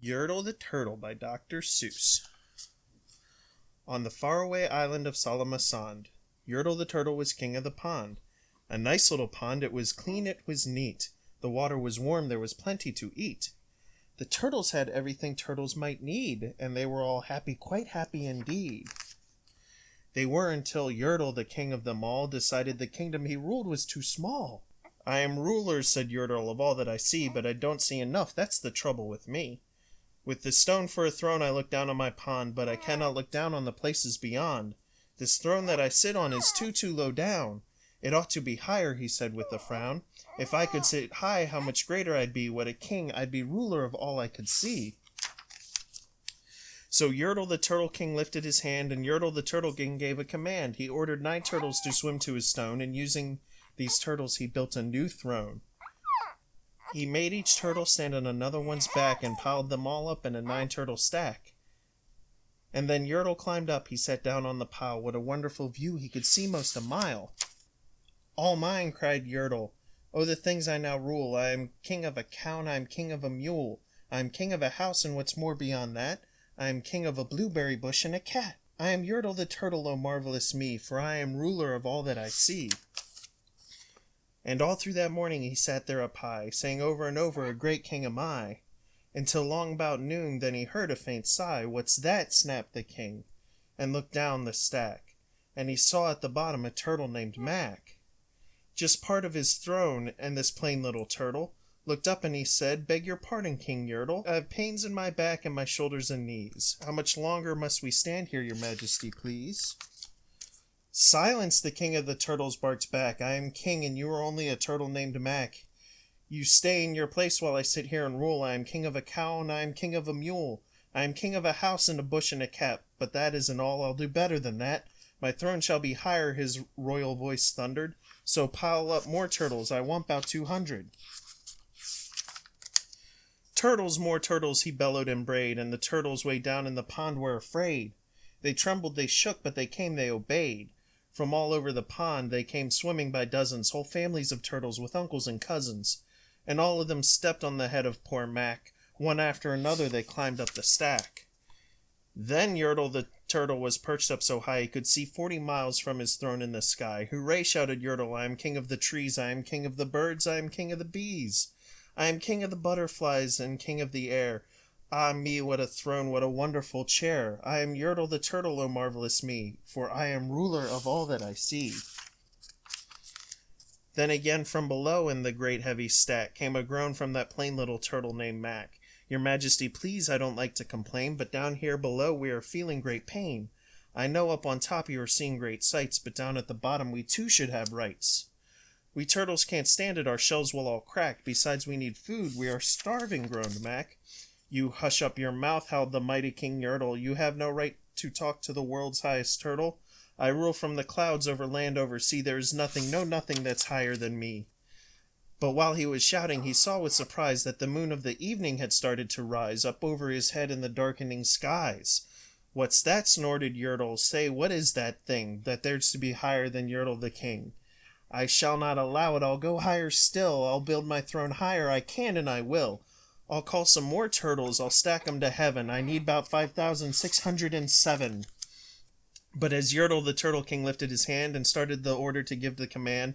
Yertle the Turtle by Dr. Seuss. On the faraway island of Salamasand, Yertle the Turtle was king of the pond. A nice little pond, it was clean, it was neat. The water was warm, there was plenty to eat. The turtles had everything turtles might need, and they were all happy, quite happy indeed. They were until Yertle, the king of them all, decided the kingdom he ruled was too small. "I am ruler," said Yertle, "of all that I see, but I don't see enough, that's the trouble with me. With the stone for a throne I look down on my pond, but I cannot look down on the places beyond. This throne that I sit on is too low down. It ought to be higher," he said with a frown. "If I could sit high, how much greater I'd be. What a king, I'd be ruler of all I could see." So Yertle the Turtle King lifted his hand, and Yertle the Turtle King gave a command. He ordered 9 turtles to swim to his stone, and using these turtles he built a new throne. He made each turtle stand on another one's back and piled them all up in a 9-turtle stack. And then Yertle climbed up, he sat down on the pile. What a wonderful view, he could see most a mile. "All mine," cried Yertle. "Oh, the things I now rule. I am king of a cow, and I am king of a mule. I am king of a house, and what's more beyond that, I am king of a blueberry bush and a cat. I am Yertle the Turtle, oh marvelous me, for I am ruler of all that I see." And all through that morning he sat there up high, saying over and over, "A great king am I," until long about noon. Then he heard a faint sigh. "What's that?" snapped the king, and looked down the stack, and he saw at the bottom a turtle named Mac, just part of his throne. And this plain little turtle looked up and he said, "Beg your pardon, King Yertle, I have pains in my back and my shoulders and knees. How much longer must we stand here, your majesty, please?" "Silence!" the king of the turtles barked back. "I am king, and you are only a turtle named Mac. You stay in your place while I sit here and rule. I am king of a cow, and I am king of a mule. I am king of a house and a bush and a cat. But that isn't all, I'll do better than that. My throne shall be higher," his royal voice thundered. "So pile up more turtles, I want about 200. "Turtles, more turtles," he bellowed and brayed, and the turtles way down in the pond were afraid. They trembled, they shook, but they came, they obeyed. From all over the pond they came swimming by dozens, whole families of turtles with uncles and cousins. And all of them stepped on the head of poor Mac. One after another they climbed up the stack. Then Yertle the Turtle was perched up so high he could see 40 miles from his throne in the sky. "Hooray!" shouted Yertle. "I am king of the trees, I am king of the birds, I am king of the bees. I am king of the butterflies and king of the air. Ah me, what a throne, what a wonderful chair. I am Yertle the Turtle, oh marvelous me, for I am ruler of all that I see." Then again from below in the great heavy stack came a groan from that plain little turtle named Mac. "Your majesty, please, I don't like to complain, but down here below we are feeling great pain. I know up on top you are seeing great sights, but down at the bottom we too should have rights. We turtles can't stand it, our shells will all crack. Besides we need food, we are starving," groaned Mac. "You hush up your mouth," howled the mighty King Yertle. "You have no right to talk to the world's highest turtle. I rule from the clouds over land, over sea. There is nothing, no nothing that's higher than me." But while he was shouting, he saw with surprise that the moon of the evening had started to rise up over his head in the darkening skies. "What's that?" snorted Yertle. "Say, what is that thing that dares to be higher than Yertle the king? I shall not allow it. I'll go higher still. I'll build my throne higher. I can and I will. I'll call some more turtles. I'll stack 'em to heaven. I need about 5,607. But as Yertle the Turtle King lifted his hand and started the order to give the command,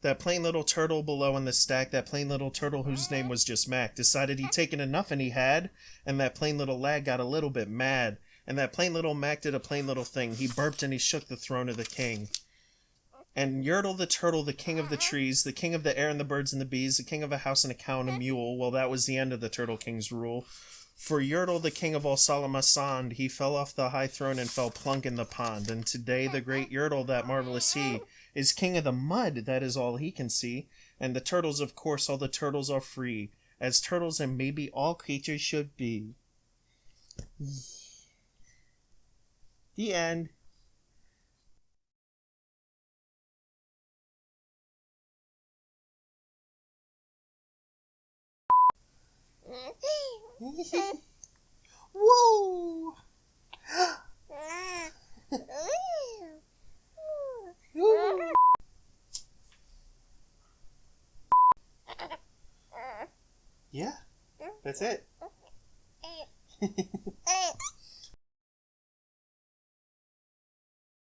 that plain little turtle below in the stack, that plain little turtle whose name was just Mac, decided he'd taken enough, and he had. And that plain little lad got a little bit mad. And that plain little Mac did a plain little thing. He burped and he shook the throne of the king. And Yertle the Turtle, the king of the trees, the king of the air and the birds and the bees, the king of a house and a cow and a mule, well, that was the end of the Turtle King's rule. For Yertle, the king of all Salamasand, he fell off the high throne and fell plunk in the pond. And today the great Yertle, that marvelous he, is king of the mud, that is all he can see. And the turtles, of course, all the turtles are free, as turtles and maybe all creatures should be. The end. Whoa! Yeah, that's it.